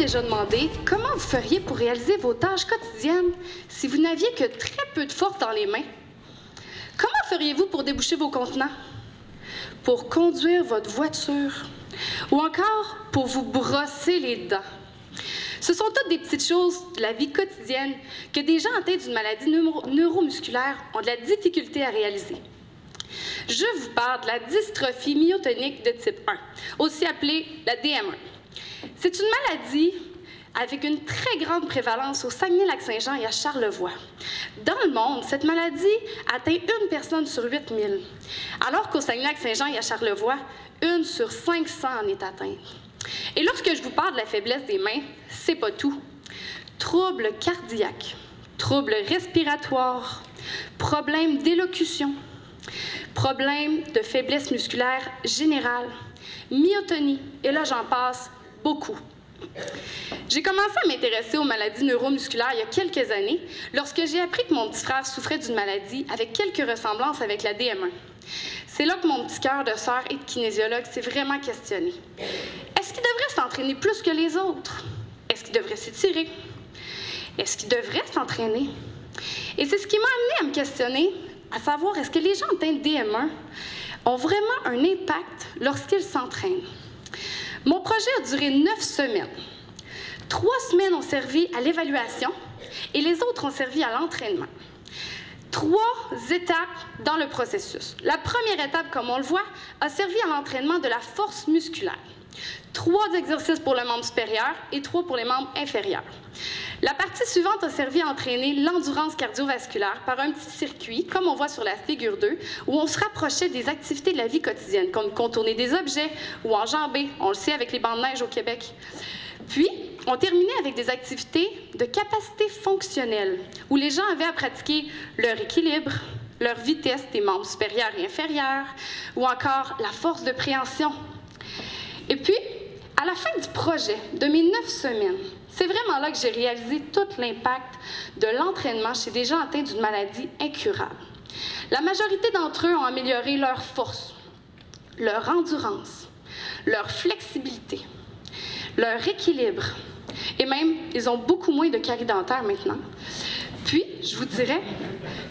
déjà demandé comment vous feriez pour réaliser vos tâches quotidiennes si vous n'aviez que très peu de force dans les mains? Comment feriez-vous pour déboucher vos contenants? Pour conduire votre voiture? Ou encore pour vous brosser les dents? Ce sont toutes des petites choses de la vie quotidienne que des gens atteints d'une maladie neuromusculaire ont de la difficulté à réaliser. Je vous parle de la dystrophie myotonique de type 1, aussi appelée la DM1. C'est une maladie avec une très grande prévalence au Saguenay-Lac-Saint-Jean et à Charlevoix. Dans le monde, cette maladie atteint une personne sur 8000, alors qu'au Saguenay-Lac-Saint-Jean et à Charlevoix, 1 sur 500 en est atteinte. Et lorsque je vous parle de la faiblesse des mains, c'est pas tout. Troubles cardiaques, troubles respiratoires, problèmes d'élocution, problèmes de faiblesse musculaire générale, myotonie, et là j'en passe beaucoup. J'ai commencé à m'intéresser aux maladies neuromusculaires il y a quelques années lorsque j'ai appris que mon petit frère souffrait d'une maladie avec quelques ressemblances avec la DM1. C'est là que mon petit cœur de sœur et de kinésiologue s'est vraiment questionné. Est-ce qu'il devrait s'entraîner plus que les autres? Est-ce qu'il devrait s'étirer? Est-ce qu'il devrait s'entraîner? Et c'est ce qui m'a amené à me questionner, à savoir est-ce que les gens atteints de DM1 ont vraiment un impact lorsqu'ils s'entraînent? Mon projet a duré 9 semaines. 3 semaines ont servi à l'évaluation et les autres ont servi à l'entraînement. 3 étapes dans le processus. La première étape, comme on le voit, a servi à l'entraînement de la force musculaire. 3 exercices pour le membre supérieur et 3 pour les membres inférieurs. La partie suivante a servi à entraîner l'endurance cardiovasculaire par un petit circuit, comme on voit sur la figure 2, où on se rapprochait des activités de la vie quotidienne, comme contourner des objets ou enjamber, on le sait avec les bancs de neige au Québec. Puis, on terminait avec des activités de capacité fonctionnelle, où les gens avaient à pratiquer leur équilibre, leur vitesse des membres supérieurs et inférieurs, ou encore la force de préhension. Et puis, à la fin du projet, de mes 9 semaines, c'est vraiment là que j'ai réalisé tout l'impact de l'entraînement chez des gens atteints d'une maladie incurable. La majorité d'entre eux ont amélioré leur force, leur endurance, leur flexibilité, leur équilibre, et même, ils ont beaucoup moins de caries dentaires maintenant. Puis, je vous dirais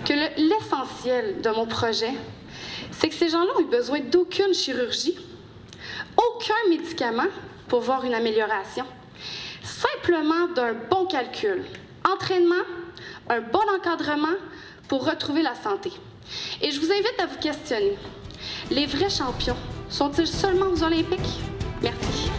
que l'essentiel de mon projet, c'est que ces gens-là ont eu besoin d'aucune chirurgie, aucun médicament pour voir une amélioration, simplement d'un bon calcul, entraînement, un bon encadrement pour retrouver la santé. Et je vous invite à vous questionner. Les vrais champions sont-ils seulement aux Olympiques? Merci.